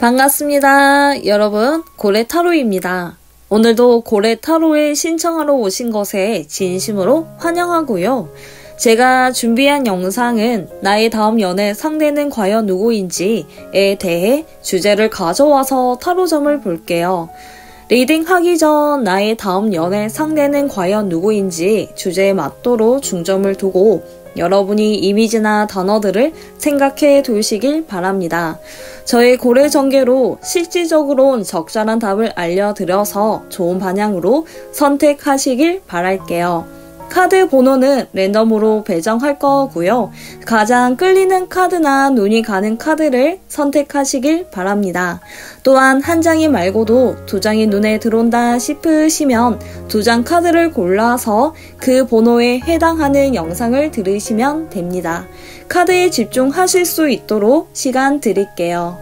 반갑습니다. 여러분, 고래타로입니다. 오늘도 고래타로에 신청하러 오신 것에 진심으로 환영하고요. 제가 준비한 영상은 나의 다음 연애 상대는 과연 누구인지에 대해 주제를 가져와서 타로점을 볼게요. 리딩 하기 전 나의 다음 연애 상대는 과연 누구인지 주제에 맞도록 중점을 두고 여러분이 이미지나 단어들을 생각해 두시길 바랍니다. 저의 고래 전개로 실질적으로 적절한 답을 알려드려서 좋은 방향으로 선택하시길 바랄게요. 카드 번호는 랜덤으로 배정할 거고요. 가장 끌리는 카드나 눈이 가는 카드를 선택하시길 바랍니다. 또한 한 장이 말고도 두 장이 눈에 들어온다 싶으시면 두 장 카드를 골라서 그 번호에 해당하는 영상을 들으시면 됩니다. 카드에 집중하실 수 있도록 시간 드릴게요.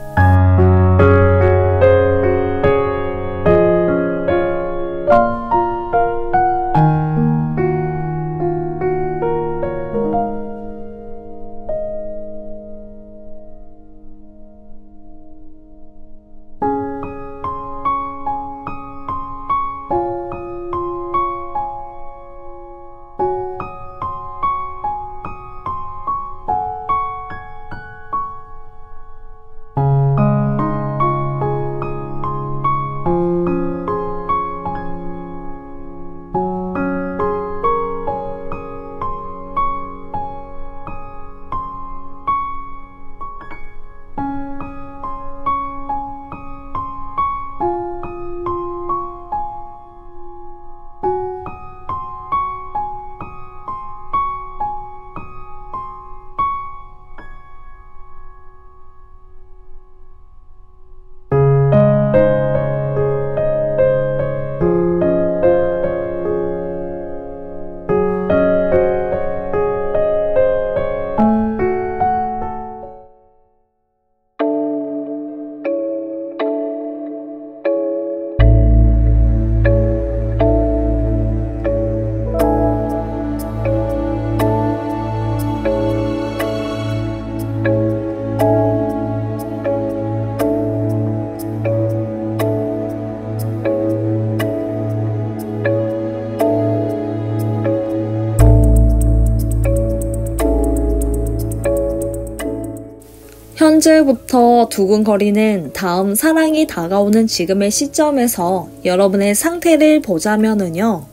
현재부터 두근거리는 다음 사랑이 다가오는 지금의 시점에서 여러분의 상태를 보자면은요.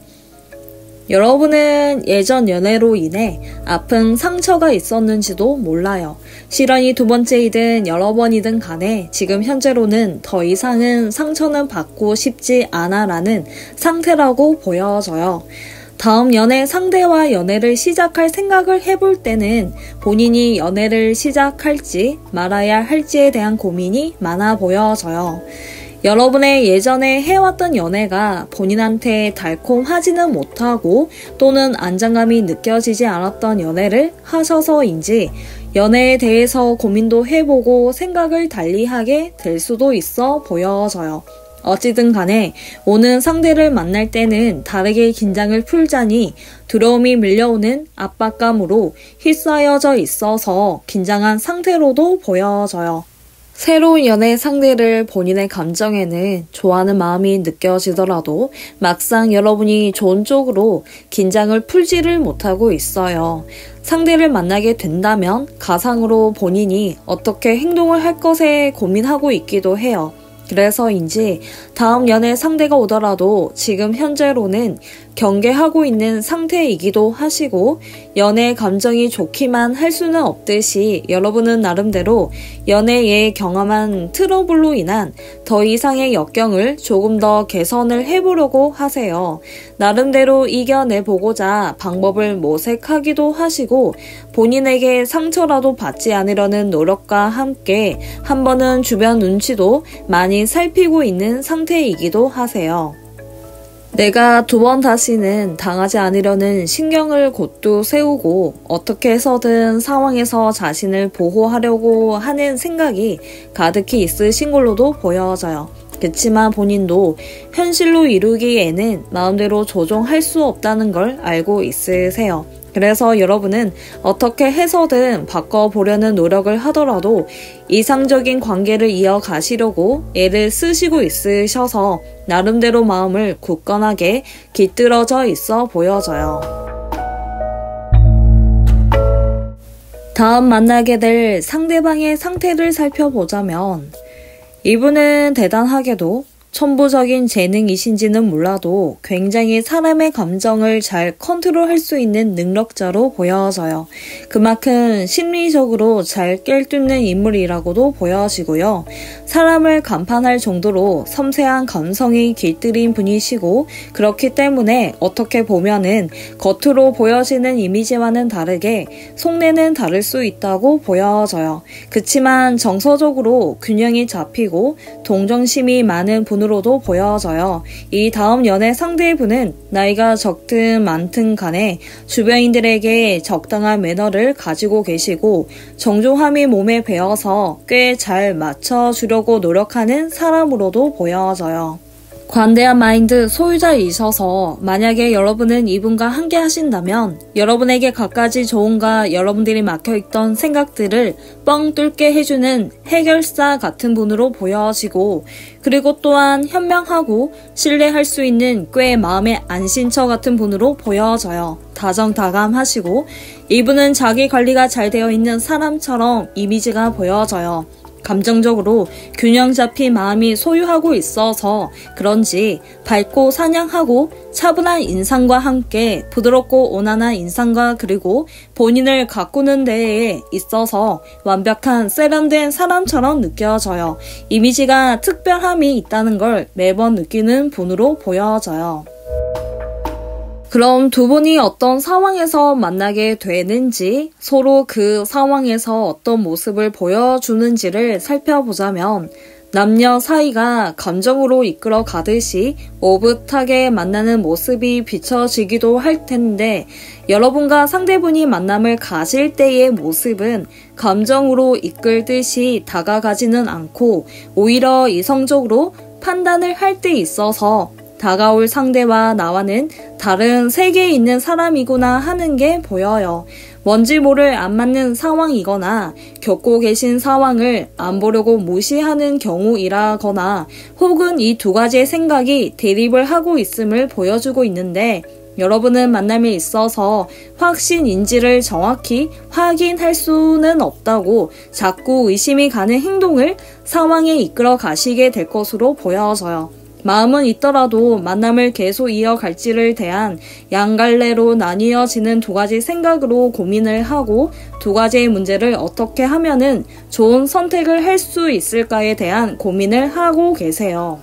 여러분은 예전 연애로 인해 아픈 상처가 있었는지도 몰라요. 실연이 두 번째이든 여러 번이든 간에 지금 현재로는 더 이상은 상처는 받고 싶지 않아 라는 상태라고 보여져요. 다음 연애 상대와 연애를 시작할 생각을 해볼 때는 본인이 연애를 시작할지 말아야 할지에 대한 고민이 많아 보여져요. 여러분의 예전에 해왔던 연애가 본인한테 달콤하지는 못하고 또는 안정감이 느껴지지 않았던 연애를 하셔서인지 연애에 대해서 고민도 해보고 생각을 달리하게 될 수도 있어 보여져요. 어찌든 간에 오는 상대를 만날 때는 다르게 긴장을 풀자니 두려움이 밀려오는 압박감으로 휩싸여져 있어서 긴장한 상태로도 보여져요. 새로운 연애 상대를 본인의 감정에는 좋아하는 마음이 느껴지더라도 막상 여러분이 좋은 쪽으로 긴장을 풀지를 못하고 있어요. 상대를 만나게 된다면 가상으로 본인이 어떻게 행동을 할 것에 고민하고 있기도 해요. 그래서인지 다음 연애 상대가 오더라도 지금 현재로는 경계하고 있는 상태이기도 하시고 연애 감정이 좋기만 할 수는 없듯이 여러분은 나름대로 연애에 경험한 트러블로 인한 더 이상의 역경을 조금 더 개선을 해보려고 하세요. 나름대로 이겨내보고자 방법을 모색하기도 하시고 본인에게 상처라도 받지 않으려는 노력과 함께 한 번은 주변 눈치도 많이 살피고 있는 상태이기도 하세요. 내가 두 번 다시는 당하지 않으려는 신경을 곧도 세우고 어떻게 해서든 상황에서 자신을 보호하려고 하는 생각이 가득히 있으신 걸로도 보여져요. 그치만 본인도 현실로 이루기에는 마음대로 조종할 수 없다는 걸 알고 있으세요. 그래서 여러분은 어떻게 해서든 바꿔보려는 노력을 하더라도 이상적인 관계를 이어가시려고 애를 쓰시고 있으셔서 나름대로 마음을 굳건하게 깃들어져 있어 보여져요. 다음 만나게 될 상대방의 상태를 살펴보자면 이분은 대단하게도 천부적인 재능이신지는 몰라도 굉장히 사람의 감정을 잘 컨트롤할 수 있는 능력자로 보여져요. 그만큼 심리적으로 잘 꿰뚫는 인물이라고도 보여지고요. 사람을 간판할 정도로 섬세한 감성이 깃들인 분이시고 그렇기 때문에 어떻게 보면은 겉으로 보여지는 이미지와는 다르게 속내는 다를 수 있다고 보여져요. 그치만 정서적으로 균형이 잡히고 동정심이 많은 분으로도 보여져요. 이 다음 연애 상대분은 나이가 적든 많든 간에 주변인들에게 적당한 매너를 가지고 계시고 정중함이 몸에 배어서 꽤 잘 맞춰주려고 노력하는 사람으로도 보여져요. 관대한 마인드 소유자이셔서 만약에 여러분은 이분과 함께 하신다면 여러분에게 갖가지 조언과 여러분들이 막혀있던 생각들을 뻥 뚫게 해주는 해결사 같은 분으로 보여지고 그리고 또한 현명하고 신뢰할 수 있는 꽤 마음의 안신처 같은 분으로 보여져요. 다정다감하시고 이분은 자기 관리가 잘 되어 있는 사람처럼 이미지가 보여져요. 감정적으로 균형 잡힌 마음이 소유하고 있어서 그런지 밝고 사냥하고 차분한 인상과 함께 부드럽고 온화한 인상과 그리고 본인을 가꾸는 데에 있어서 완벽한 세련된 사람처럼 느껴져요. 이미지가 특별함이 있다는 걸 매번 느끼는 분으로 보여져요. 그럼 두 분이 어떤 상황에서 만나게 되는지 서로 그 상황에서 어떤 모습을 보여주는지를 살펴보자면 남녀 사이가 감정으로 이끌어 가듯이 오붓하게 만나는 모습이 비춰지기도 할 텐데 여러분과 상대분이 만남을 가질 때의 모습은 감정으로 이끌듯이 다가가지는 않고 오히려 이성적으로 판단을 할 때 있어서 다가올 상대와 나와는 다른 세계에 있는 사람이구나 하는 게 보여요. 뭔지 모를 안 맞는 상황이거나 겪고 계신 상황을 안 보려고 무시하는 경우이라거나 혹은 이 두 가지의 생각이 대립을 하고 있음을 보여주고 있는데 여러분은 만남에 있어서 확신인지를 정확히 확인할 수는 없다고 자꾸 의심이 가는 행동을 상황에 이끌어 가시게 될 것으로 보여져요. 마음은 있더라도 만남을 계속 이어갈지를 대한 양갈래로 나뉘어지는 두 가지 생각으로 고민을 하고 두 가지의 문제를 어떻게 하면은 좋은 선택을 할 수 있을까에 대한 고민을 하고 계세요.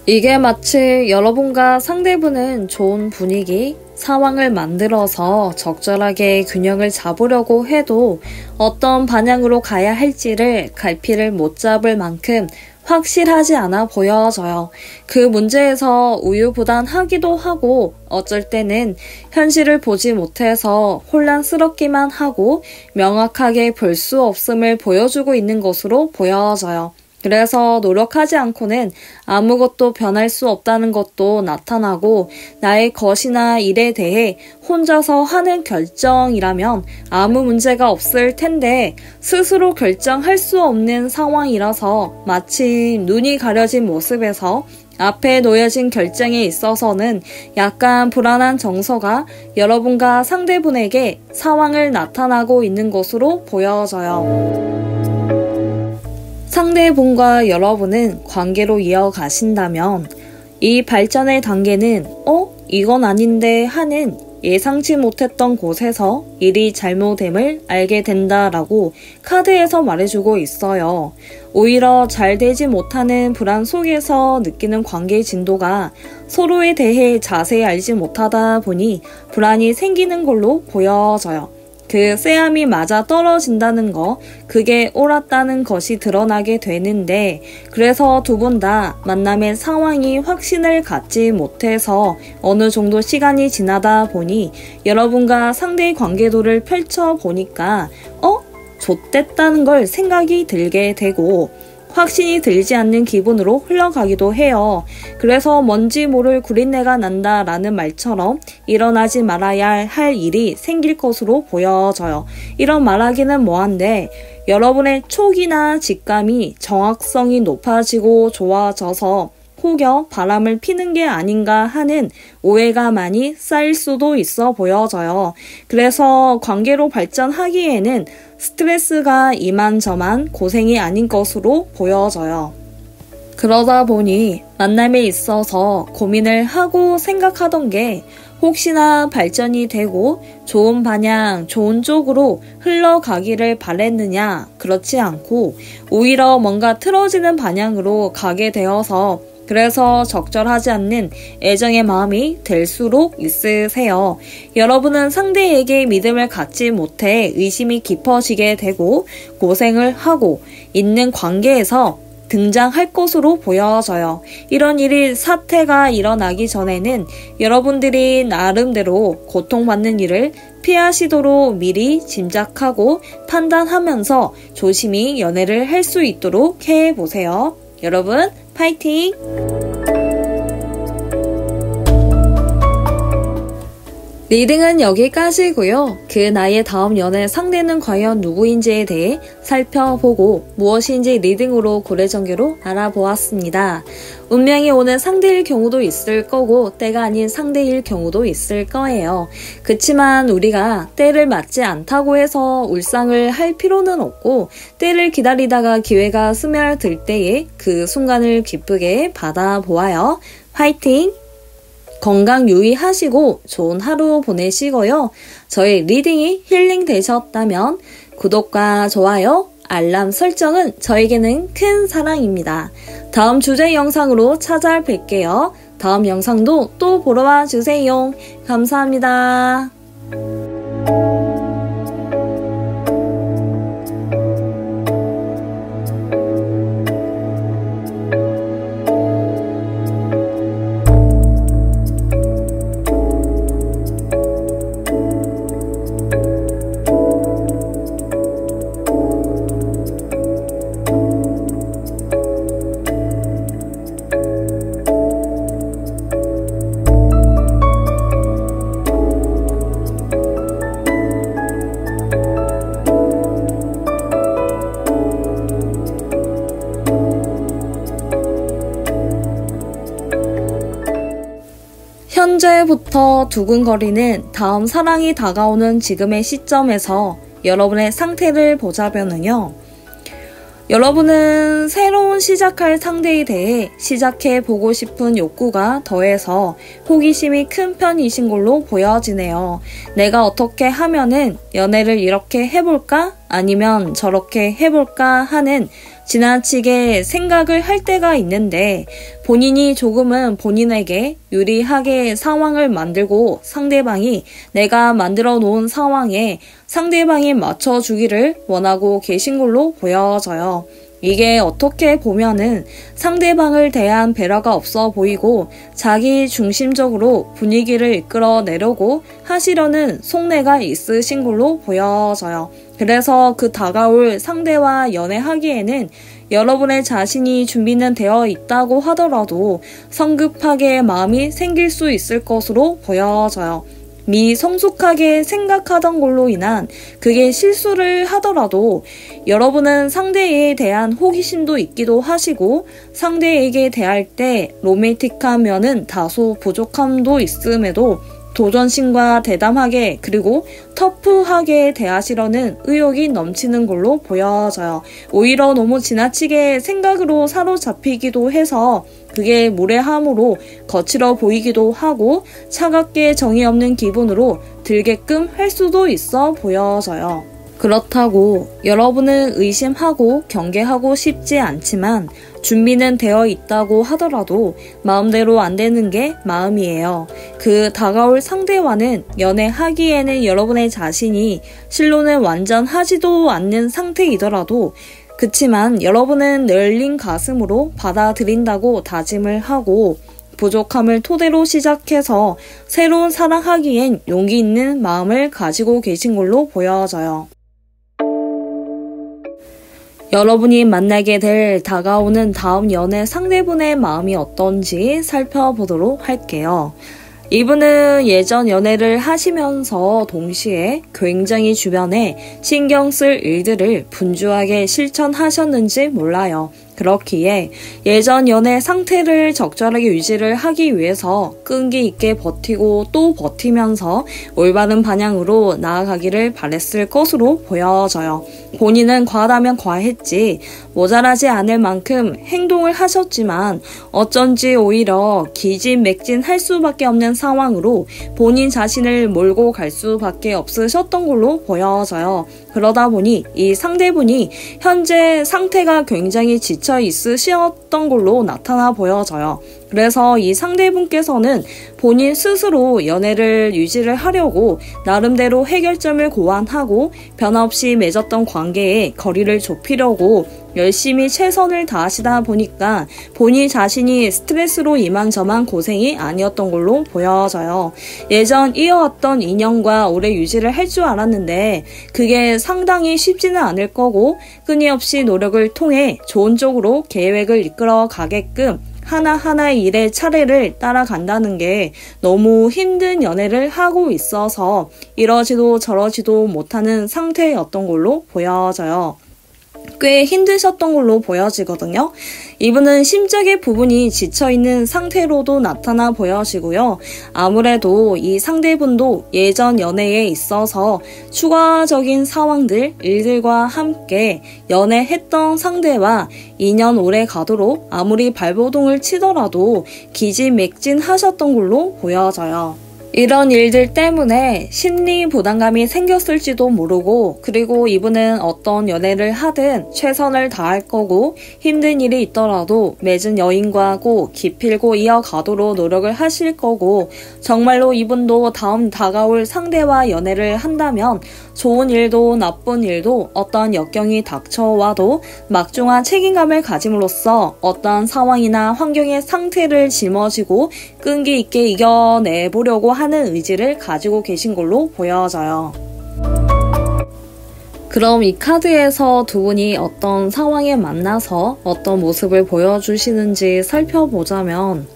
이게 마치 여러분과 상대분은 좋은 분위기, 상황을 만들어서 적절하게 균형을 잡으려고 해도 어떤 방향으로 가야 할지를 갈피를 못 잡을 만큼 확실하지 않아 보여져요. 그 문제에서 우유부단하기도 하고 어쩔 때는 현실을 보지 못해서 혼란스럽기만 하고 명확하게 볼 수 없음을 보여주고 있는 것으로 보여져요. 그래서 노력하지 않고는 아무것도 변할 수 없다는 것도 나타나고 나의 것이나 일에 대해 혼자서 하는 결정이라면 아무 문제가 없을 텐데 스스로 결정할 수 없는 상황이라서 마치 눈이 가려진 모습에서 앞에 놓여진 결정에 있어서는 약간 불안한 정서가 여러분과 상대분에게 상황을 나타나고 있는 것으로 보여져요. 상대분과 여러분은 관계로 이어가신다면 이 발전의 단계는 이건 아닌데 하는 예상치 못했던 곳에서 일이 잘못됨을 알게 된다라고 카드에서 말해주고 있어요. 오히려 잘 되지 못하는 불안 속에서 느끼는 관계의 진도가 서로에 대해 자세히 알지 못하다 보니 불안이 생기는 걸로 보여져요. 그 쎄함이 맞아 떨어진다는 거, 그게 옳았다는 것이 드러나게 되는데 그래서 두 분 다 만남의 상황이 확신을 갖지 못해서 어느 정도 시간이 지나다 보니 여러분과 상대의 관계도를 펼쳐보니까 좆됐다는 걸 생각이 들게 되고 확신이 들지 않는 기분으로 흘러가기도 해요. 그래서 뭔지 모를 구린내가 난다라는 말처럼 일어나지 말아야 할 일이 생길 것으로 보여져요. 이런 말하기는 뭐한데 여러분의 촉이나 직감이 정확성이 높아지고 좋아져서 혹여 바람을 피는 게 아닌가 하는 오해가 많이 쌓일 수도 있어 보여져요. 그래서 관계로 발전하기에는 스트레스가 이만저만 고생이 아닌 것으로 보여져요. 그러다 보니 만남에 있어서 고민을 하고 생각하던 게 혹시나 발전이 되고 좋은 방향, 좋은 쪽으로 흘러가기를 바랬느냐? 그렇지 않고 오히려 뭔가 틀어지는 방향으로 가게 되어서 그래서 적절하지 않는 애정의 마음이 될수록 있으세요. 여러분은 상대에게 믿음을 갖지 못해 의심이 깊어지게 되고 고생을 하고 있는 관계에서 등장할 것으로 보여져요. 이런 일이 사태가 일어나기 전에는 여러분들이 나름대로 고통받는 일을 피하시도록 미리 짐작하고 판단하면서 조심히 연애를 할 수 있도록 해보세요. 여러분 파이팅! 리딩은 여기까지고요. 그 나의 다음 연애 상대는 과연 누구인지에 대해 살펴보고 무엇인지 리딩으로 고래정교로 알아보았습니다. 운명이 오는 상대일 경우도 있을 거고 때가 아닌 상대일 경우도 있을 거예요. 그치만 우리가 때를 맞지 않다고 해서 울상을 할 필요는 없고 때를 기다리다가 기회가 스며들 때에 그 순간을 기쁘게 받아보아요. 화이팅! 건강 유의하시고 좋은 하루 보내시고요. 저의 리딩이 힐링 되셨다면 구독과 좋아요, 알람 설정은 저에게는 큰 사랑입니다. 다음 주제 영상으로 찾아뵐게요. 다음 영상도 또 보러 와주세요. 감사합니다. 현재부터 두근거리는 다음 사랑이 다가오는 지금의 시점에서 여러분의 상태를 보자면요. 여러분은 새로운 시작할 상대에 대해 시작해보고 싶은 욕구가 더해서 호기심이 큰 편이신 걸로 보여지네요. 내가 어떻게 하면은 연애를 이렇게 해볼까? 아니면 저렇게 해볼까? 하는 지나치게 생각을 할 때가 있는데 본인이 조금은 본인에게 유리하게 상황을 만들고 상대방이 내가 만들어 놓은 상황에 상대방이 맞춰주기를 원하고 계신 걸로 보여져요. 이게 어떻게 보면은 상대방을 대한 배려가 없어 보이고 자기 중심적으로 분위기를 이끌어내려고 하시려는 속내가 있으신 걸로 보여져요. 그래서 그 다가올 상대와 연애하기에는 여러분의 자신이 준비는 되어 있다고 하더라도 성급하게 마음이 생길 수 있을 것으로 보여져요. 미성숙하게 생각하던 걸로 인한 그게 실수를 하더라도 여러분은 상대에 대한 호기심도 있기도 하시고 상대에게 대할 때 로맨틱한 면은 다소 부족함도 있음에도 도전심과 대담하게 그리고 터프하게 대하시려는 의욕이 넘치는 걸로 보여져요. 오히려 너무 지나치게 생각으로 사로잡히기도 해서 그게 무례함으로 거칠어 보이기도 하고 차갑게 정이 없는 기분으로 들게끔 할 수도 있어 보여져요. 그렇다고 여러분은 의심하고 경계하고 싶지 않지만 준비는 되어 있다고 하더라도 마음대로 안 되는 게 마음이에요. 그 다가올 상대와는 연애하기에는 여러분의 자신이 실로는 완전하지도 않는 상태이더라도 그치만 여러분은 열린 가슴으로 받아들인다고 다짐을 하고 부족함을 토대로 시작해서 새로운 사랑하기엔 용기 있는 마음을 가지고 계신 걸로 보여져요. 여러분이 만나게 될 다가오는 다음 연애 상대분의 마음이 어떤지 살펴보도록 할게요. 이분은 예전 연애를 하시면서 동시에 굉장히 주변에 신경 쓸 일들을 분주하게 실천하셨는지 몰라요. 그렇기에 예전 연애 상태를 적절하게 유지를 하기 위해서 끈기 있게 버티고 또 버티면서 올바른 방향으로 나아가기를 바랬을 것으로 보여져요. 본인은 과하다면 과했지 모자라지 않을 만큼 행동을 하셨지만 어쩐지 오히려 기진맥진할 수밖에 없는 상황으로 본인 자신을 몰고 갈 수밖에 없으셨던 걸로 보여져요. 그러다 보니 이 상대분이 현재 상태가 굉장히 지쳐 있으셨던 걸로 나타나 보여져요. 그래서 이 상대분께서는 본인 스스로 연애를 유지를 하려고 나름대로 해결점을 고안하고 변함없이 맺었던 관계에 거리를 좁히려고 열심히 최선을 다하시다 보니까 본인 자신이 스트레스로 이만저만 고생이 아니었던 걸로 보여져요. 예전 이어왔던 인연과 오래 유지를 할 줄 알았는데 그게 상당히 쉽지는 않을 거고 끊임없이 노력을 통해 좋은 쪽으로 계획을 이끌어 가게끔 하나하나의 일의 차례를 따라간다는 게 너무 힘든 연애를 하고 있어서 이러지도 저러지도 못하는 상태였던 걸로 보여져요. 꽤 힘드셨던 걸로 보여지거든요. 이분은 심적의 부분이 지쳐있는 상태로도 나타나 보여지고요. 아무래도 이 상대분도 예전 연애에 있어서 추가적인 상황들, 일들과 함께 연애했던 상대와 2년 오래 가도록 아무리 발버둥을 치더라도 기진맥진하셨던 걸로 보여져요. 이런 일들 때문에 심리 부담감이 생겼을지도 모르고 그리고 이분은 어떤 연애를 하든 최선을 다할 거고 힘든 일이 있더라도 맺은 여인과 꼭 기필고 이어가도록 노력을 하실 거고 정말로 이분도 다음 다가올 상대와 연애를 한다면 좋은 일도 나쁜 일도 어떤 역경이 닥쳐와도 막중한 책임감을 가짐으로써 어떤 상황이나 환경의 상태를 짊어지고 끈기 있게 이겨내보려고 하는 의지를 가지고 계신 걸로 보여져요. 그럼 이 카드에서 두 분이 어떤 상황에 만나서 어떤 모습을 보여주시는지 살펴보자면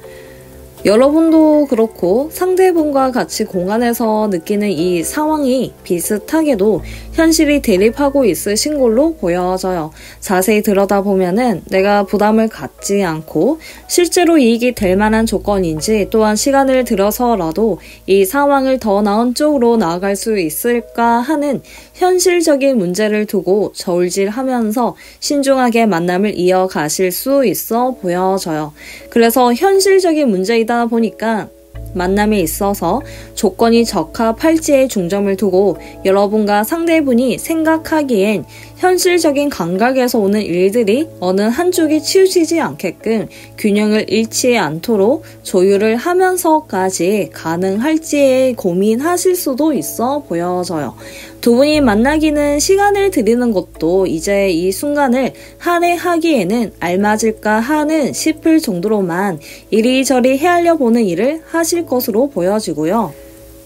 여러분도 그렇고 상대분과 같이 공간에서 느끼는 이 상황이 비슷하게도 현실이 대립하고 있으신 걸로 보여져요. 자세히 들여다보면은 내가 부담을 갖지 않고 실제로 이익이 될 만한 조건인지 또한 시간을 들여서라도 이 상황을 더 나은 쪽으로 나아갈 수 있을까 하는 현실적인 문제를 두고 저울질하면서 신중하게 만남을 이어가실 수 있어 보여져요. 그래서 현실적인 문제이다 보니까 만남에 있어서 조건이 적합할지에 중점을 두고 여러분과 상대분이 생각하기엔 현실적인 감각에서 오는 일들이 어느 한쪽이 치우치지 않게끔 균형을 잃지 않도록 조율을 하면서까지 가능할지에 고민하실 수도 있어 보여져요. 두 분이 만나기는 시간을 들이는 것도 이제 이 순간을 할애하기에는 알맞을까 하는 싶을 정도로만 이리저리 헤아려 보는 일을 하실 것으로 보여지고요.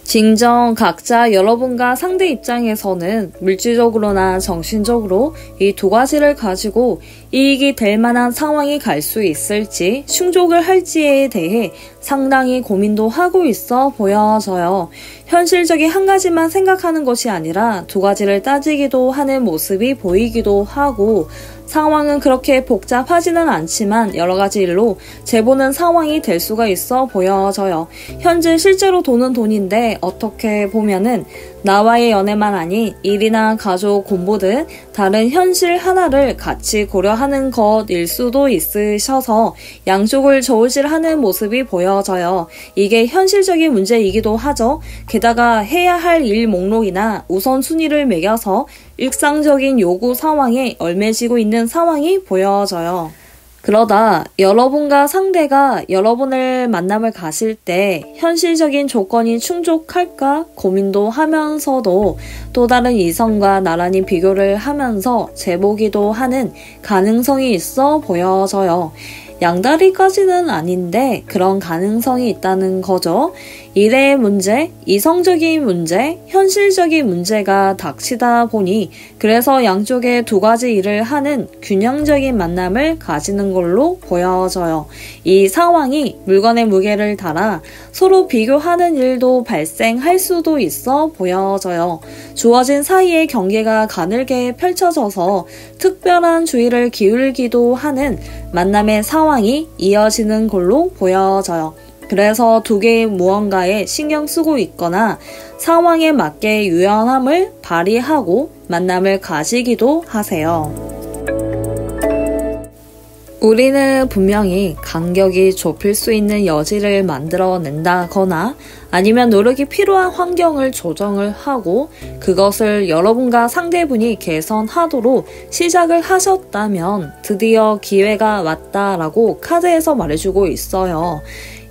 진정 각자 여러분과 상대 입장에서는 물질적으로나 정신적으로 이 두 가지를 가지고 이익이 될 만한 상황이 갈 수 있을지 충족을 할지에 대해 상당히 고민도 하고 있어 보여져요. 현실적인 한 가지만 생각하는 것이 아니라 두 가지를 따지기도 하는 모습이 보이기도 하고 상황은 그렇게 복잡하지는 않지만 여러 가지 일로 재보는 상황이 될 수가 있어 보여져요. 현재 실제로 도는 돈인데 어떻게 보면은 나와의 연애만 아닌 일이나 가족, 공부 등 다른 현실 하나를 같이 고려하는 것일 수도 있으셔서 양쪽을 저울질하는 모습이 보여져요. 이게 현실적인 문제이기도 하죠. 게다가 해야 할 일 목록이나 우선순위를 매겨서 일상적인 요구 상황에 얽매지고 있는 상황이 보여져요. 그러다 여러분과 상대가 여러분을 만남을 가실 때 현실적인 조건이 충족할까 고민도 하면서도 또 다른 이성과 나란히 비교를 하면서 재보기도 하는 가능성이 있어 보여져요. 양다리까지는 아닌데 그런 가능성이 있다는 거죠. 일의 문제, 이성적인 문제, 현실적인 문제가 닥치다 보니 그래서 양쪽에 두 가지 일을 하는 균형적인 만남을 가지는 걸로 보여져요. 이 상황이 물건의 무게를 달아 서로 비교하는 일도 발생할 수도 있어 보여져요. 주어진 사이의 경계가 가늘게 펼쳐져서 특별한 주의를 기울기도 하는 만남의 상황이 이어지는 걸로 보여져요. 그래서 두 개의 무언가에 신경 쓰고 있거나 상황에 맞게 유연함을 발휘하고 만남을 가지기도 하세요. 우리는 분명히 간격이 좁힐 수 있는 여지를 만들어낸다거나 아니면 노력이 필요한 환경을 조정을 하고 그것을 여러분과 상대분이 개선하도록 시작을 하셨다면 드디어 기회가 왔다라고 카드에서 말해주고 있어요.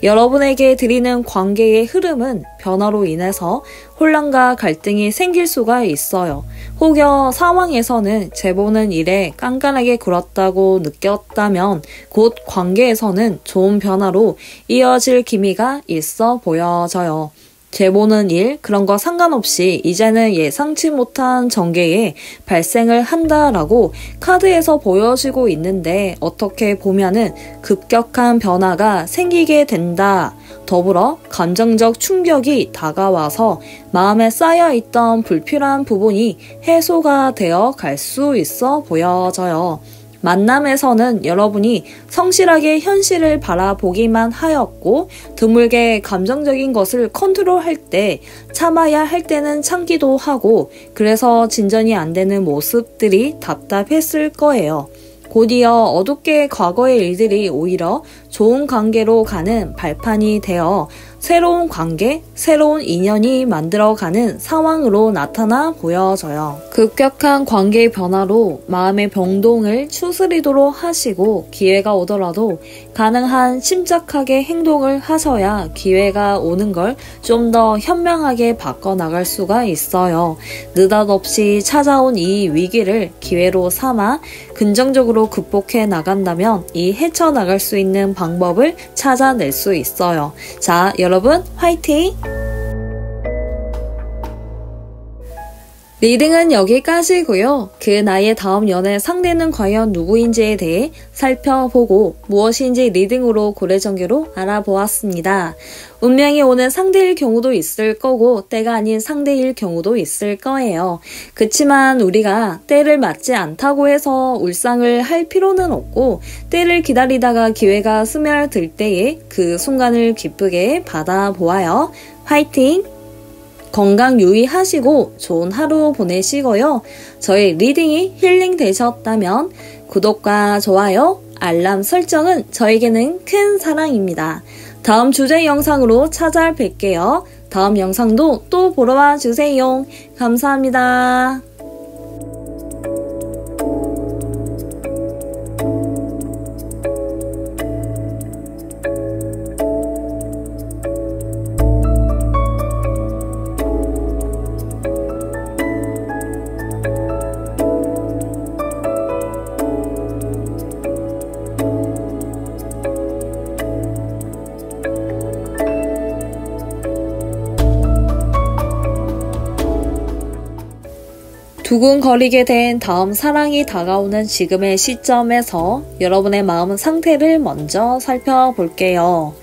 여러분에게 드리는 관계의 흐름은 변화로 인해서 혼란과 갈등이 생길 수가 있어요. 혹여 상황에서는 재보는 일에 깐깐하게 굴었다고 느꼈다면 곧 관계에서는 좋은 변화로 이어질 기미가 있어 보여져요. 재보는 일, 그런 거 상관없이 이제는 예상치 못한 전개에 발생을 한다라고 카드에서 보여지고 있는데 어떻게 보면은 급격한 변화가 생기게 된다. 더불어 감정적 충격이 다가와서 마음에 쌓여있던 불필요한 부분이 해소가 되어 갈 수 있어 보여져요. 만남에서는 여러분이 성실하게 현실을 바라보기만 하였고 드물게 감정적인 것을 컨트롤할 때 참아야 할 때는 참기도 하고 그래서 진전이 안 되는 모습들이 답답했을 거예요. 곧이어 어둡게 과거의 일들이 오히려 좋은 관계로 가는 발판이 되어 새로운 관계, 새로운 인연이 만들어가는 상황으로 나타나 보여져요. 급격한 관계의 변화로 마음의 병동을 추스리도록 하시고 기회가 오더라도 가능한 침착하게 행동을 하셔야 기회가 오는 걸 좀 더 현명하게 바꿔나갈 수가 있어요. 느닷없이 찾아온 이 위기를 기회로 삼아 긍정적으로 극복해 나간다면 이 헤쳐나갈 수 있는 방법을 찾아낼 수 있어요. 자, 여러분 화이팅! 리딩은 여기까지고요. 그 나의 다음 연애 상대는 과연 누구인지에 대해 살펴보고 무엇인지 리딩으로 고래전개로 알아보았습니다. 운명이 오는 상대일 경우도 있을 거고 때가 아닌 상대일 경우도 있을 거예요. 그치만 우리가 때를 맞지 않다고 해서 울상을 할 필요는 없고 때를 기다리다가 기회가 스며들 때에 그 순간을 기쁘게 받아보아요. 화이팅! 건강 유의하시고 좋은 하루 보내시고요. 저의 리딩이 힐링 되셨다면 구독과 좋아요, 알람 설정은 저에게는 큰 사랑입니다. 다음 주제 영상으로 찾아뵐게요. 다음 영상도 또 보러 와주세요. 감사합니다. 두근거리게 된 다음 사랑이 다가오는 지금의 시점에서 여러분의 마음 상태를 먼저 살펴볼게요.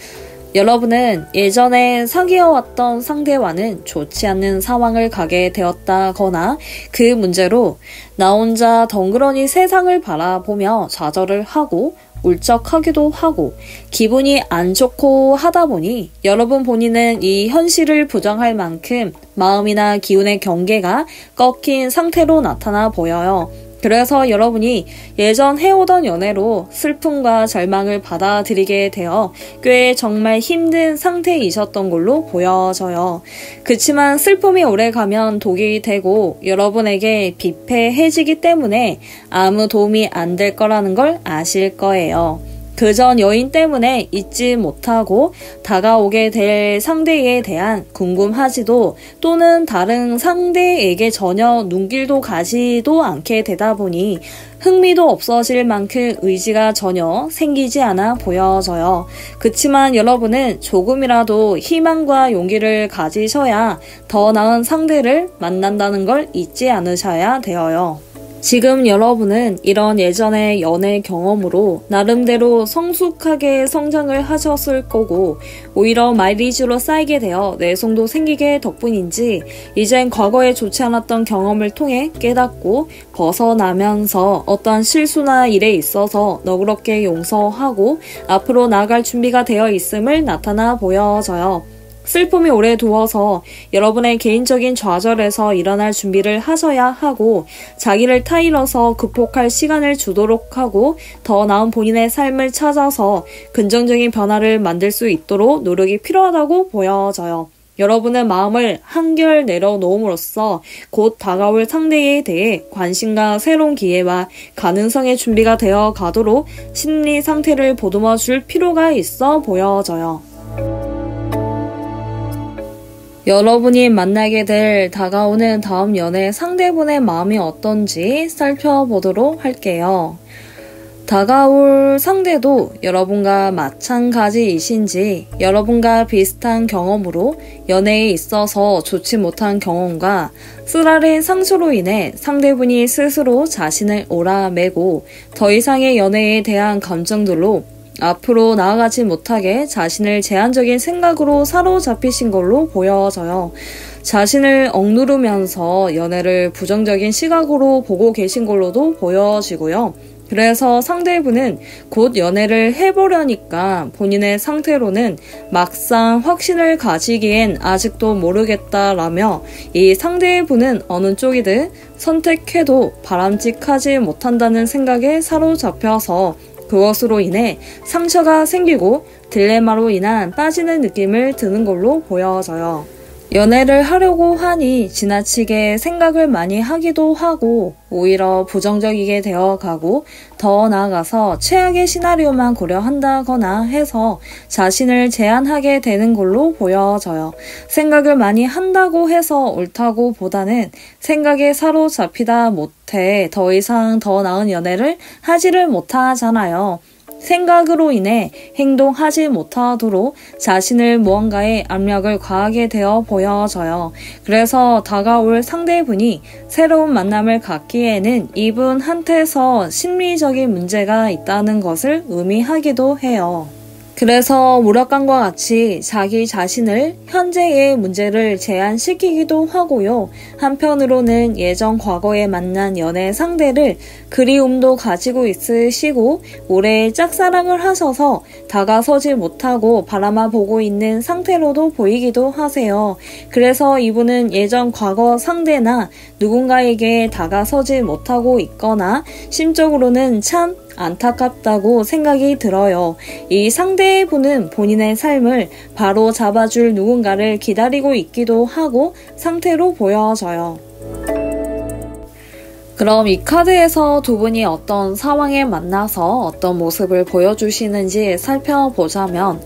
여러분은 예전에 사귀어왔던 상대와는 좋지 않는 상황을 가게 되었다거나 그 문제로 나 혼자 덩그러니 세상을 바라보며 좌절을 하고 울적하기도 하고 기분이 안 좋고 하다 보니 여러분 본인은 이 현실을 부정할 만큼 마음이나 기운의 경계가 꺾인 상태로 나타나 보여요. 그래서 여러분이 예전 해오던 연애로 슬픔과 절망을 받아들이게 되어 꽤 정말 힘든 상태이셨던 걸로 보여져요. 그치만 슬픔이 오래가면 독이 되고 여러분에게 비패해지기 때문에 아무 도움이 안 될 거라는 걸 아실 거예요. 그전 요인 때문에 잊지 못하고 다가오게 될 상대에 대한 궁금하지도 또는 다른 상대에게 전혀 눈길도 가지도 않게 되다 보니 흥미도 없어질 만큼 의지가 전혀 생기지 않아 보여져요. 그치만 여러분은 조금이라도 희망과 용기를 가지셔야 더 나은 상대를 만난다는 걸 잊지 않으셔야 되어요. 지금 여러분은 이런 예전의 연애 경험으로 나름대로 성숙하게 성장을 하셨을 거고 오히려 마일리지로 쌓이게 되어 내성도 생기게 덕분인지 이젠 과거에 좋지 않았던 경험을 통해 깨닫고 벗어나면서 어떠한 실수나 일에 있어서 너그럽게 용서하고 앞으로 나아갈 준비가 되어 있음을 나타나 보여져요. 슬픔이 오래 두어서 여러분의 개인적인 좌절에서 일어날 준비를 하셔야 하고 자기를 타일러서 극복할 시간을 주도록 하고 더 나은 본인의 삶을 찾아서 긍정적인 변화를 만들 수 있도록 노력이 필요하다고 보여져요. 여러분은 마음을 한결 내려놓음으로써 곧 다가올 상대에 대해 관심과 새로운 기회와 가능성의 준비가 되어 가도록 심리 상태를 보듬어 줄 필요가 있어 보여져요. 여러분이 만나게 될 다가오는 다음 연애 상대분의 마음이 어떤지 살펴보도록 할게요. 다가올 상대도 여러분과 마찬가지이신지 여러분과 비슷한 경험으로 연애에 있어서 좋지 못한 경험과 쓰라린 상처로 인해 상대분이 스스로 자신을 옳아매고 더 이상의 연애에 대한 감정들로 앞으로 나아가지 못하게 자신을 제한적인 생각으로 사로잡히신 걸로 보여져요. 자신을 억누르면서 연애를 부정적인 시각으로 보고 계신 걸로도 보여지고요. 그래서 상대분은 곧 연애를 해보려니까 본인의 상태로는 막상 확신을 가지기엔 아직도 모르겠다라며 이 상대분은 어느 쪽이든 선택해도 바람직하지 못한다는 생각에 사로잡혀서 그것으로 인해 상처가 생기고 딜레마로 인한 빠지는 느낌을 드는 걸로 보여져요. 연애를 하려고 하니 지나치게 생각을 많이 하기도 하고 오히려 부정적이게 되어가고 더 나아가서 최악의 시나리오만 고려한다거나 해서 자신을 제한하게 되는 걸로 보여져요. 생각을 많이 한다고 해서 옳다고 보다는 생각에 사로잡히다 못해 더 이상 더 나은 연애를 하지를 못하잖아요. 생각으로 인해 행동하지 못하도록 자신을 무언가에 압력을 가하게 되어 보여져요. 그래서 다가올 상대분이 새로운 만남을 갖기에는 이분한테서 심리적인 문제가 있다는 것을 의미하기도 해요. 그래서 무력감과 같이 자기 자신을 현재의 문제를 제한시키기도 하고요. 한편으로는 예전 과거에 만난 연애 상대를 그리움도 가지고 있으시고 오래 짝사랑을 하셔서 다가서지 못하고 바라만 보고 있는 상태로도 보이기도 하세요. 그래서 이분은 예전 과거 상대나 누군가에게 다가서지 못하고 있거나 심적으로는 참 안타깝다고 생각이 들어요. 이 상대분은 본인의 삶을 바로 잡아줄 누군가를 기다리고 있기도 하고 상태로 보여져요. 그럼 이 카드에서 두 분이 어떤 상황에 만나서 어떤 모습을 보여주시는지 살펴보자면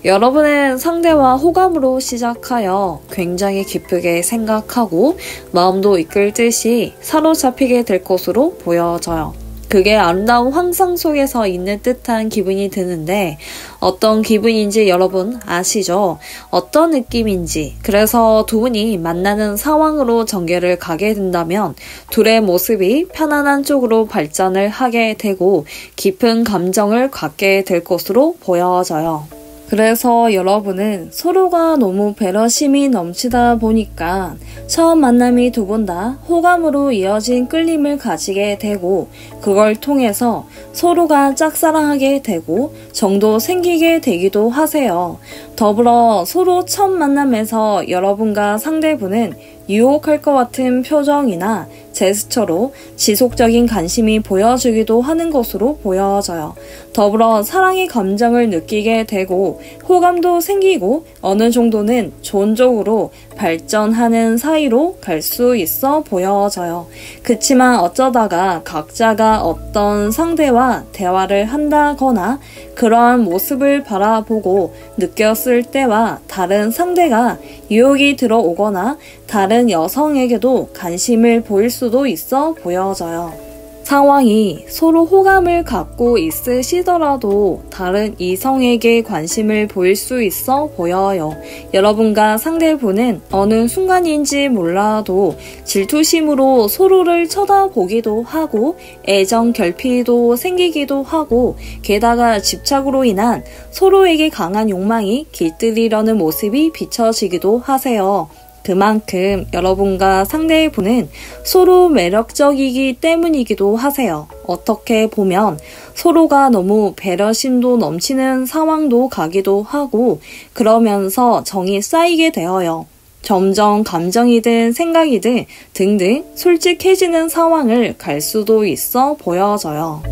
여러분은 상대와 호감으로 시작하여 굉장히 기쁘게 생각하고 마음도 이끌 듯이 사로잡히게 될 것으로 보여져요. 그게 아름다운 환상 속에서 있는 듯한 기분이 드는데 어떤 기분인지 여러분 아시죠? 어떤 느낌인지. 그래서 두 분이 만나는 상황으로 전개를 가게 된다면 둘의 모습이 편안한 쪽으로 발전을 하게 되고 깊은 감정을 갖게 될 것으로 보여져요. 그래서 여러분은 서로가 너무 배려심이 넘치다 보니까 처음 만남이 두 분 다 호감으로 이어진 끌림을 가지게 되고 그걸 통해서 서로가 짝사랑하게 되고 정도 생기게 되기도 하세요. 더불어 서로 첫 만남에서 여러분과 상대분은 유혹할 것 같은 표정이나 제스처로 지속적인 관심이 보여주기도 하는 것으로 보여져요. 더불어 사랑의 감정을 느끼게 되고 호감도 생기고 어느 정도는 좋은 쪽으로 발전하는 사이로 갈 수 있어 보여져요. 그치만 어쩌다가 각자가 어떤 상대와 대화를 한다거나 그러한 모습을 바라보고 느꼈을 때와 다른 상대가 유혹이 들어오거나 다른 여성에게도 관심을 보일 수도 있어 보여져요. 상황이 서로 호감을 갖고 있으시더라도 다른 이성에게 관심을 보일 수 있어 보여요. 여러분과 상대분은 어느 순간인지 몰라도 질투심으로 서로를 쳐다보기도 하고 애정 결핍도 생기기도 하고 게다가 집착으로 인한 서로에게 강한 욕망이 깃들이려는 모습이 비춰지기도 하세요. 그만큼 여러분과 상대분은 서로 매력적이기 때문이기도 하세요. 어떻게 보면 서로가 너무 배려심도 넘치는 상황도 가기도 하고 그러면서 정이 쌓이게 되어요. 점점 감정이든 생각이든 등등 솔직해지는 상황을 갈 수도 있어 보여져요.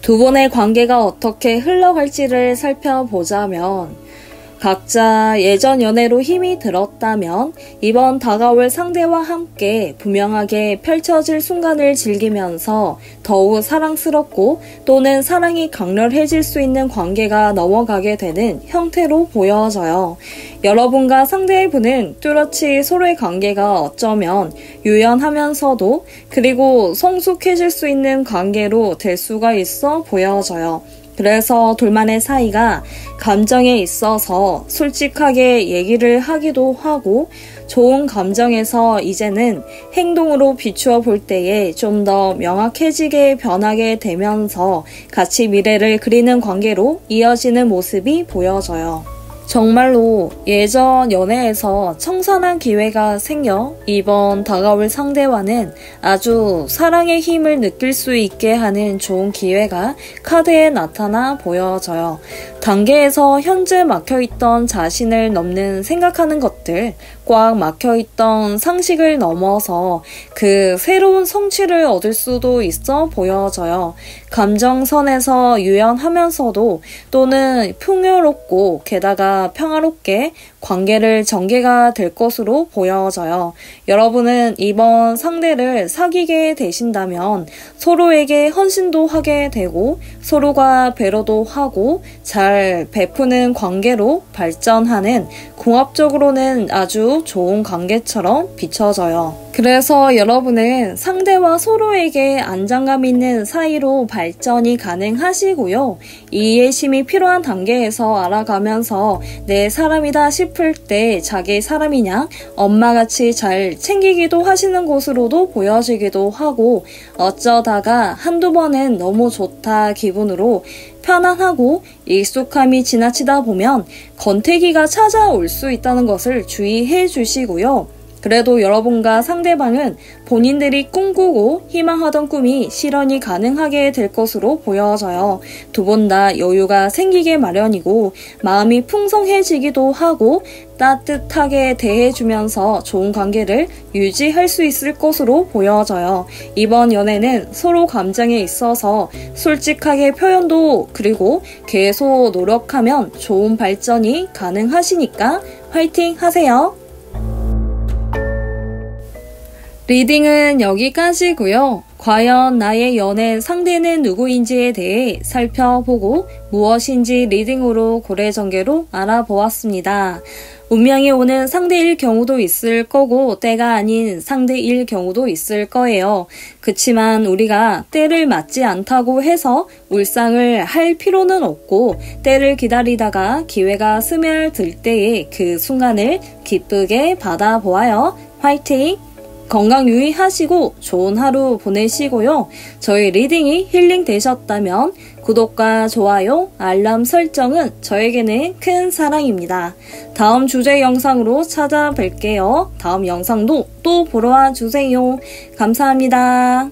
두 분의 관계가 어떻게 흘러갈지를 살펴보자면 각자 예전 연애로 힘이 들었다면 이번 다가올 상대와 함께 분명하게 펼쳐질 순간을 즐기면서 더욱 사랑스럽고 또는 사랑이 강렬해질 수 있는 관계가 넘어가게 되는 형태로 보여져요. 여러분과 상대분은 뚜렷이 서로의 관계가 어쩌면 유연하면서도 그리고 성숙해질 수 있는 관계로 될 수가 있어 보여져요. 그래서 둘만의 사이가 감정에 있어서 솔직하게 얘기를 하기도 하고 좋은 감정에서 이제는 행동으로 비추어 볼 때에 좀 더 명확해지게 변하게 되면서 같이 미래를 그리는 관계로 이어지는 모습이 보여져요. 정말로 예전 연애에서 청산한 기회가 생겨 이번 다가올 상대와는 아주 사랑의 힘을 느낄 수 있게 하는 좋은 기회가 카드에 나타나 보여져요. 단계에서 현재 막혀있던 자신을 넘는 생각하는 것들, 꽉 막혀있던 상식을 넘어서 그 새로운 성취를 얻을 수도 있어 보여져요. 감정선에서 유연하면서도 또는 풍요롭고 게다가 평화롭게 관계를 전개가 될 것으로 보여져요. 여러분은 이번 상대를 사귀게 되신다면 서로에게 헌신도 하게 되고 서로가 배려도 하고 잘 베푸는 관계로 발전하는 궁합적으로는 아주 좋은 관계처럼 비춰져요. 그래서 여러분은 상대와 서로에게 안정감 있는 사이로 발전이 가능하시고요. 이해심이 필요한 단계에서 알아가면서 내 사람이다 싶을 때 자기 사람이냐 엄마같이 잘 챙기기도 하시는 것으로도 보여지기도 하고 어쩌다가 한두 번은 너무 좋다 기분으로 편안하고 익숙함이 지나치다 보면 권태기가 찾아올 수 있다는 것을 주의해 주시고요. 그래도 여러분과 상대방은 본인들이 꿈꾸고 희망하던 꿈이 실현이 가능하게 될 것으로 보여져요. 두 분 다 여유가 생기게 마련이고 마음이 풍성해지기도 하고 따뜻하게 대해주면서 좋은 관계를 유지할 수 있을 것으로 보여져요. 이번 연애는 서로 감정에 있어서 솔직하게 표현도 그리고 계속 노력하면 좋은 발전이 가능하시니까 화이팅 하세요. 리딩은 여기까지고요. 과연 나의 연애 상대는 누구인지에 대해 살펴보고 무엇인지 리딩으로 고래전개로 알아보았습니다. 운명이 오는 상대일 경우도 있을 거고 때가 아닌 상대일 경우도 있을 거예요. 그치만 우리가 때를 맞지 않다고 해서 울상을 할 필요는 없고 때를 기다리다가 기회가 스며들 때의 그 순간을 기쁘게 받아보아요. 화이팅! 건강 유의하시고 좋은 하루 보내시고요. 저희 리딩이 힐링 되셨다면 구독과 좋아요, 알람 설정은 저에게는 큰 사랑입니다. 다음 주제 영상으로 찾아뵐게요. 다음 영상도 또 보러 와주세요. 감사합니다.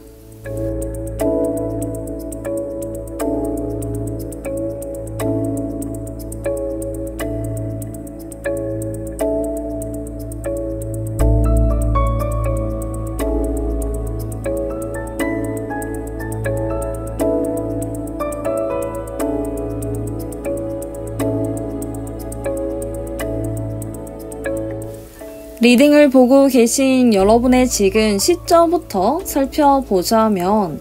리딩을 보고 계신 여러분의 지금 시점부터 살펴보자면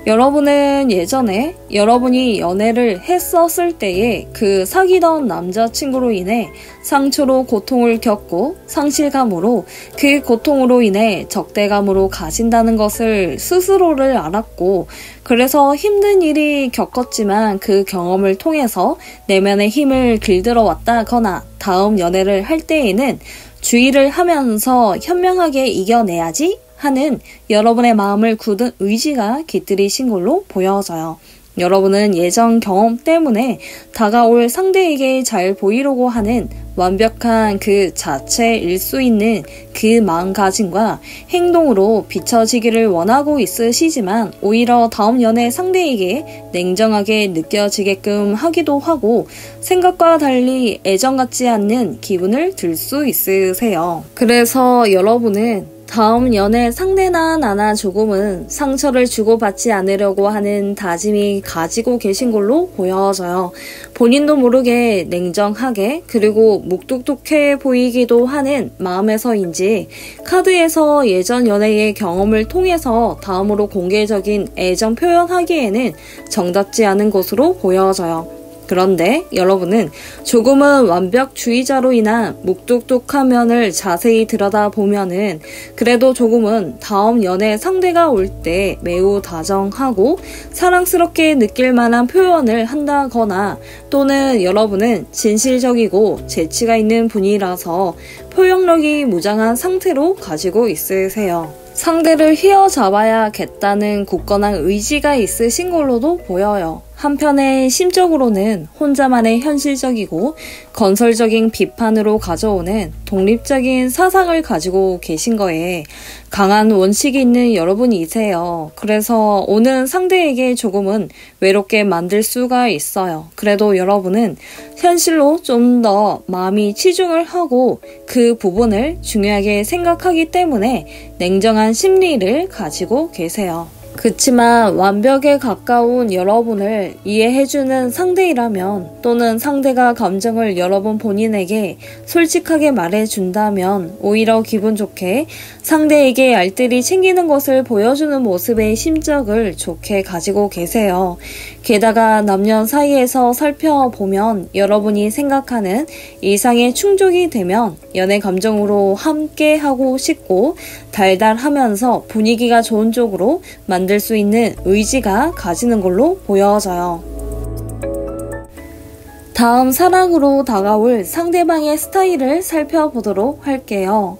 여러분은 예전에 여러분이 연애를 했었을 때에 그 사귀던 남자친구로 인해 상처로 고통을 겪고 상실감으로 그 고통으로 인해 적대감으로 가신다는 것을 스스로를 알았고 그래서 힘든 일이 겪었지만 그 경험을 통해서 내면의 힘을 길들여 왔다거나 다음 연애를 할 때에는 주의를 하면서 현명하게 이겨내야지 하는 여러분의 마음을 굳은 의지가 깃들이신 걸로 보여져요. 여러분은 예전 경험 때문에 다가올 상대에게 잘 보이려고 하는 완벽한 그 자체일 수 있는 그 마음가짐과 행동으로 비춰지기를 원하고 있으시지만 오히려 다음 연애 상대에게 냉정하게 느껴지게끔 하기도 하고 생각과 달리 애정 같지 않는 기분을 들 수 있으세요. 그래서 여러분은 다음 연애 상대나 나나 조금은 상처를 주고받지 않으려고 하는 다짐이 가지고 계신 걸로 보여져요. 본인도 모르게 냉정하게 그리고 묵뚝뚝해 보이기도 하는 마음에서인지 카드에서 예전 연애의 경험을 통해서 다음으로 공개적인 애정 표현하기에는 정답지 않은 것으로 보여져요. 그런데 여러분은 조금은 완벽주의자로 인한 묵뚝뚝한 면을 자세히 들여다보면은 그래도 조금은 다음 연애 상대가 올 때 매우 다정하고 사랑스럽게 느낄 만한 표현을 한다거나 또는 여러분은 진실적이고 재치가 있는 분이라서 표현력이 무장한 상태로 가지고 있으세요. 상대를 휘어잡아야겠다는 굳건한 의지가 있으신 걸로도 보여요. 한편에 심적으로는 혼자만의 현실적이고 건설적인 비판으로 가져오는 독립적인 사상을 가지고 계신 거에 강한 원칙이 있는 여러분이세요. 그래서 오는 상대에게 조금은 외롭게 만들 수가 있어요. 그래도 여러분은 현실로 좀 더 마음이 치중을 하고 그 부분을 중요하게 생각하기 때문에 냉정한 심리를 가지고 계세요. 그치만 완벽에 가까운 여러분을 이해해주는 상대이라면 또는 상대가 감정을 여러분 본인에게 솔직하게 말해준다면 오히려 기분 좋게 상대에게 알뜰히 챙기는 것을 보여주는 모습의 심적을 좋게 가지고 계세요. 게다가 남녀 사이에서 살펴보면 여러분이 생각하는 이상의 충족이 되면 연애 감정으로 함께 하고 싶고 달달하면서 분위기가 좋은 쪽으로 만들 수 있는 의지가 가지는 걸로 보여져요. 다음 사랑으로 다가올 상대방의 스타일을 살펴보도록 할게요.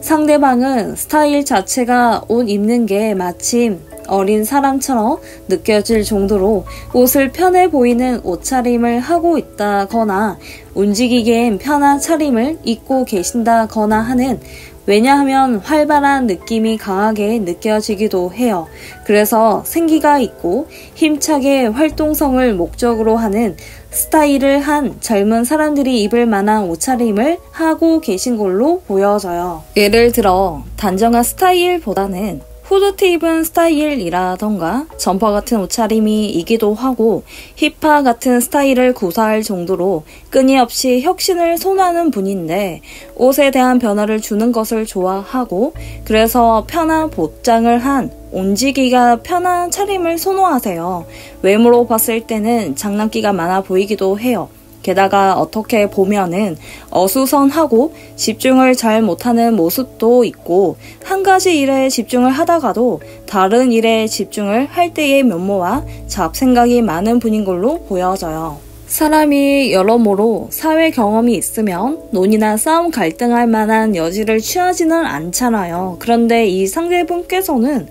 상대방은 스타일 자체가 옷 입는 게 마침 어린 사람처럼 느껴질 정도로 옷을 편해 보이는 옷차림을 하고 있다거나 움직이기엔 편한 차림을 입고 계신다거나 하는 왜냐하면 활발한 느낌이 강하게 느껴지기도 해요. 그래서 생기가 있고 힘차게 활동성을 목적으로 하는 스타일을 한 젊은 사람들이 입을 만한 옷차림을 하고 계신 걸로 보여져요. 예를 들어 단정한 스타일보다는 후드티 입은 스타일이라던가 점퍼 같은 옷차림이기도 하고 힙합 같은 스타일을 구사할 정도로 끊임없이 혁신을 선호하는 분인데 옷에 대한 변화를 주는 것을 좋아하고 그래서 편한 복장을 한 움직이기가 편한 차림을 선호하세요. 외모로 봤을 때는 장난기가 많아 보이기도 해요. 게다가 어떻게 보면은 어수선하고 집중을 잘 못하는 모습도 있고 한 가지 일에 집중을 하다가도 다른 일에 집중을 할 때의 면모와 잡생각이 많은 분인 걸로 보여져요. 사람이 여러모로 사회 경험이 있으면 논의나 싸움 갈등할 만한 여지를 취하지는 않잖아요. 그런데 이 상대분께서는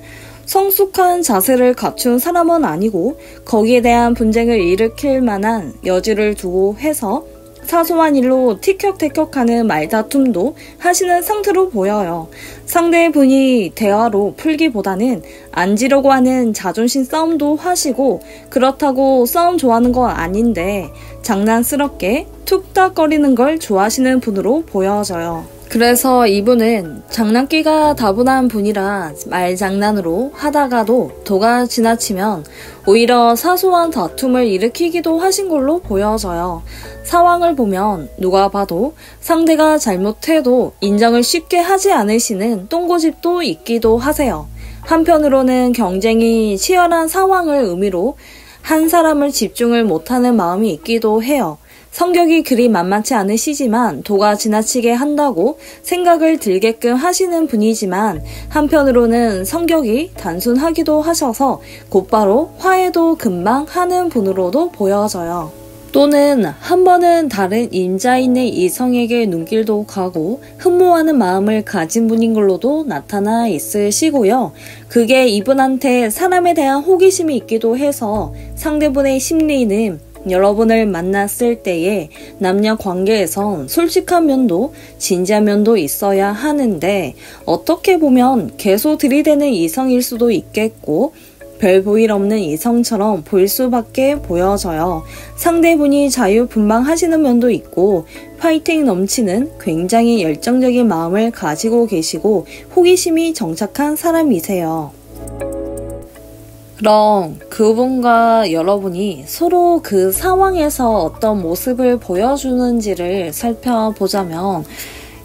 성숙한 자세를 갖춘 사람은 아니고 거기에 대한 분쟁을 일으킬 만한 여지를 두고 해서 사소한 일로 티격태격하는 말다툼도 하시는 상태로 보여요. 상대분이 대화로 풀기보다는 앉으려고 하는 자존심 싸움도 하시고 그렇다고 싸움 좋아하는 건 아닌데 장난스럽게 툭닥거리는 걸 좋아하시는 분으로 보여져요. 그래서 이분은 장난기가 다분한 분이라 말장난으로 하다가도 도가 지나치면 오히려 사소한 다툼을 일으키기도 하신 걸로 보여져요. 상황을 보면 누가 봐도 상대가 잘못해도 인정을 쉽게 하지 않으시는 똥고집도 있기도 하세요. 한편으로는 경쟁이 치열한 상황을 의미로 한 사람을 집중을 못하는 마음이 있기도 해요. 성격이 그리 만만치 않으시지만 도가 지나치게 한다고 생각을 들게끔 하시는 분이지만 한편으로는 성격이 단순하기도 하셔서 곧바로 화해도 금방 하는 분으로도 보여져요. 또는 한 번은 다른 임자 있는 이성에게 눈길도 가고 흠모하는 마음을 가진 분인 걸로도 나타나 있으시고요. 그게 이분한테 사람에 대한 호기심이 있기도 해서 상대분의 심리는 여러분을 만났을 때에 남녀 관계에선 솔직한 면도 진지한 면도 있어야 하는데 어떻게 보면 계속 들이대는 이성일 수도 있겠고 별 보일 없는 이성처럼 보일 수밖에 보여져요. 상대분이 자유분방하시는 면도 있고 파이팅 넘치는 굉장히 열정적인 마음을 가지고 계시고 호기심이 정착한 사람이세요. 그럼 그분과 여러분이 서로 그 상황에서 어떤 모습을 보여주는지를 살펴보자면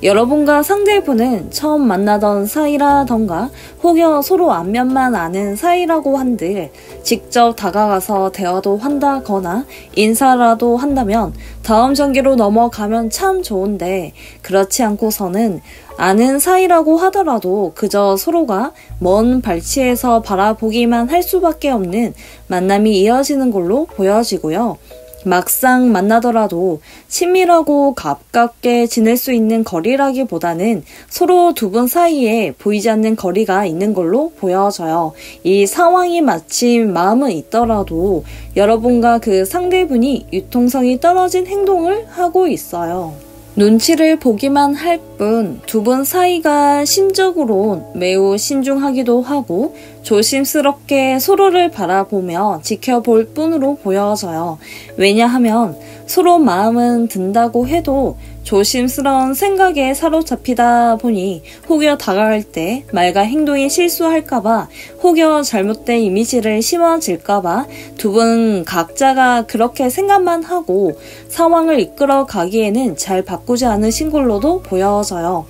여러분과 상대분은 처음 만나던 사이라던가 혹여 서로 안면만 아는 사이라고 한들 직접 다가가서 대화도 한다거나 인사라도 한다면 다음 전개로 넘어가면 참 좋은데 그렇지 않고서는 아는 사이라고 하더라도 그저 서로가 먼 발치에서 바라보기만 할 수밖에 없는 만남이 이어지는 걸로 보여지고요. 막상 만나더라도 친밀하고 가깝게 지낼 수 있는 거리라기보다는 서로 두 분 사이에 보이지 않는 거리가 있는 걸로 보여져요. 이 상황이 마침 마음은 있더라도 여러분과 그 상대분이 유통성이 떨어진 행동을 하고 있어요. 눈치를 보기만 할 뿐 두 분 사이가 심적으로 매우 신중하기도 하고 조심스럽게 서로를 바라보며 지켜볼 뿐으로 보여져요. 왜냐하면 서로 마음은 든다고 해도 조심스러운 생각에 사로잡히다 보니 혹여 다가갈 때 말과 행동이 실수할까봐 혹여 잘못된 이미지를 심어질까봐 두 분 각자가 그렇게 생각만 하고 상황을 이끌어 가기에는 잘 바꾸지 않으신 걸로도 보여져요.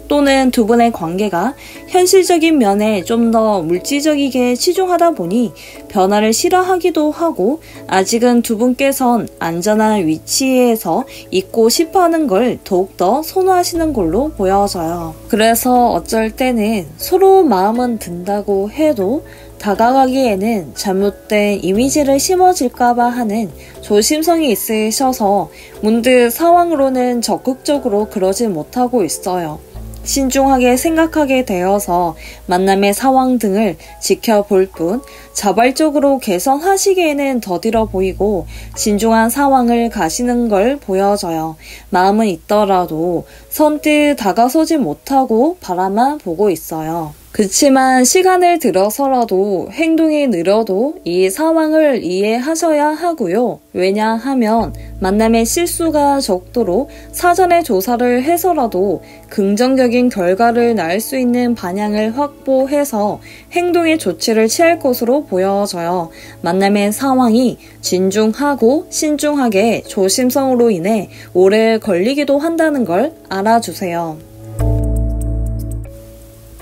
또는 두 분의 관계가 현실적인 면에 좀 더 물질적이게 치중하다 보니 변화를 싫어하기도 하고 아직은 두 분께선 안전한 위치에서 있고 싶어하는 걸 더욱더 선호하시는 걸로 보여져요. 그래서 어쩔 때는 서로 마음은 든다고 해도 다가가기에는 잘못된 이미지를 심어질까봐 하는 조심성이 있으셔서 문득 상황으로는 적극적으로 그러지 못하고 있어요. 신중하게 생각하게 되어서 만남의 상황 등을 지켜볼 뿐 자발적으로 개선하시기에는 더디러 보이고 신중한 상황을 가시는 걸 보여져요. 마음은 있더라도 선뜻 다가서지 못하고 바라만 보고 있어요. 그치만 시간을 들어서라도 행동이 느려도 이 상황을 이해하셔야 하고요. 왜냐하면 만남의 실수가 적도록 사전에 조사를 해서라도 긍정적인 결과를 낳을 수 있는 방향을 확보해서 행동의 조치를 취할 것으로 보여져요. 만남의 상황이 진중하고 신중하게 조심성으로 인해 오래 걸리기도 한다는 걸 알아주세요.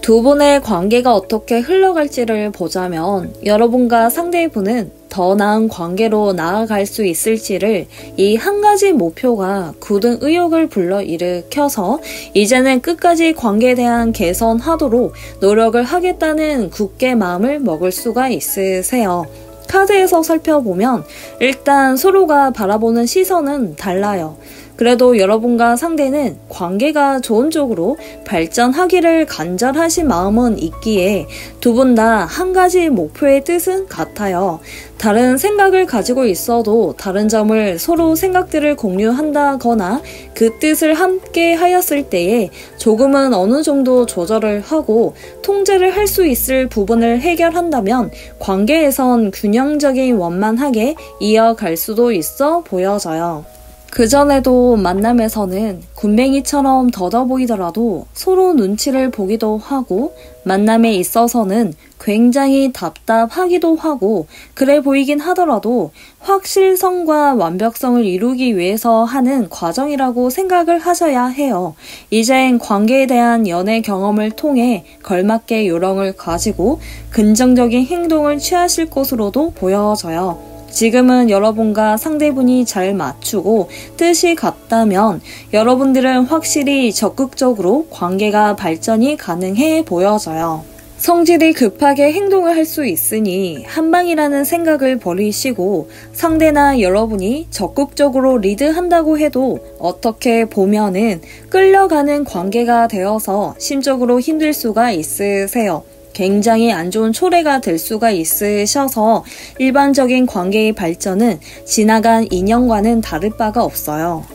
두 분의 관계가 어떻게 흘러갈지를 보자면 여러분과 상대분은 더 나은 관계로 나아갈 수 있을지를 이 한 가지 목표가 굳은 의욕을 불러일으켜서 이제는 끝까지 관계에 대한 개선하도록 노력을 하겠다는 굳게 마음을 먹을 수가 있으세요. 카드에서 살펴보면 일단 서로가 바라보는 시선은 달라요. 그래도 여러분과 상대는 관계가 좋은 쪽으로 발전하기를 간절하신 마음은 있기에 두 분 다 한 가지 목표의 뜻은 같아요. 다른 생각을 가지고 있어도 다른 점을 서로 생각들을 공유한다거나 그 뜻을 함께 하였을 때에 조금은 어느 정도 조절을 하고 통제를 할 수 있을 부분을 해결한다면 관계에선 균형적인 원만하게 이어갈 수도 있어 보여져요. 그전에도 만남에서는 군뱅이처럼 더더 보이더라도 서로 눈치를 보기도 하고 만남에 있어서는 굉장히 답답하기도 하고 그래 보이긴 하더라도 확실성과 완벽성을 이루기 위해서 하는 과정이라고 생각을 하셔야 해요. 이젠 관계에 대한 연애 경험을 통해 걸맞게 요령을 가지고 긍정적인 행동을 취하실 것으로도 보여져요. 지금은 여러분과 상대분이 잘 맞추고 뜻이 같다면 여러분들은 확실히 적극적으로 관계가 발전이 가능해 보여져요. 성질이 급하게 행동을 할 수 있으니 한방이라는 생각을 버리시고 상대나 여러분이 적극적으로 리드한다고 해도 어떻게 보면은 끌려가는 관계가 되어서 심적으로 힘들 수가 있으세요. 굉장히 안 좋은 초래가 될 수가 있으셔서 일반적인 관계의 발전은 지나간 인연과는 다를 바가 없어요.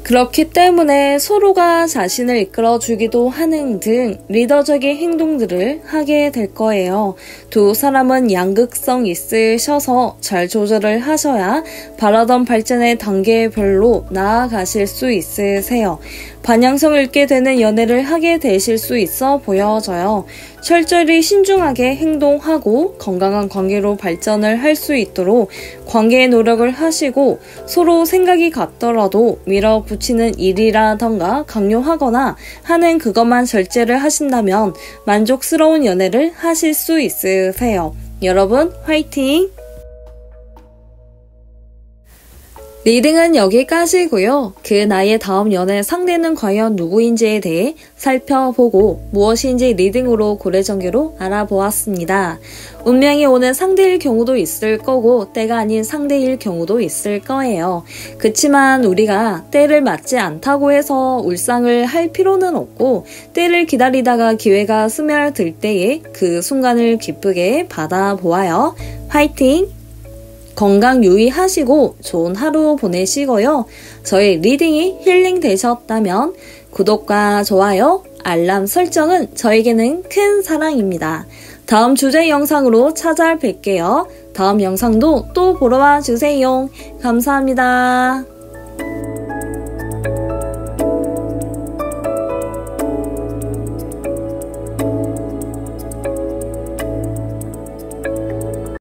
그렇기 때문에 서로가 자신을 이끌어주기도 하는 등 리더적인 행동들을 하게 될 거예요. 두 사람은 양극성 있으셔서 잘 조절을 하셔야 바라던 발전의 단계별로 나아가실 수 있으세요. 반향성을 잃게 되는 연애를 하게 되실 수 있어 보여져요. 철저히 신중하게 행동하고 건강한 관계로 발전을 할 수 있도록 관계에 노력을 하시고 서로 생각이 같더라도 밀어붙이는 일이라던가 강요하거나 하는 그것만 절제를 하신다면 만족스러운 연애를 하실 수 있으세요. 여러분 화이팅! 리딩은 여기까지고요. 그 나의 다음 연애 상대는 과연 누구인지에 대해 살펴보고 무엇인지 리딩으로 고래전개로 알아보았습니다. 운명이 오는 상대일 경우도 있을 거고 때가 아닌 상대일 경우도 있을 거예요. 그치만 우리가 때를 맞지 않다고 해서 울상을 할 필요는 없고 때를 기다리다가 기회가 스며들 때에 그 순간을 기쁘게 받아보아요. 화이팅! 건강 유의하시고 좋은 하루 보내시고요. 저의 리딩이 힐링 되셨다면 구독과 좋아요, 알람 설정은 저에게는 큰 사랑입니다. 다음 주제 영상으로 찾아뵐게요. 다음 영상도 또 보러 와주세요. 감사합니다.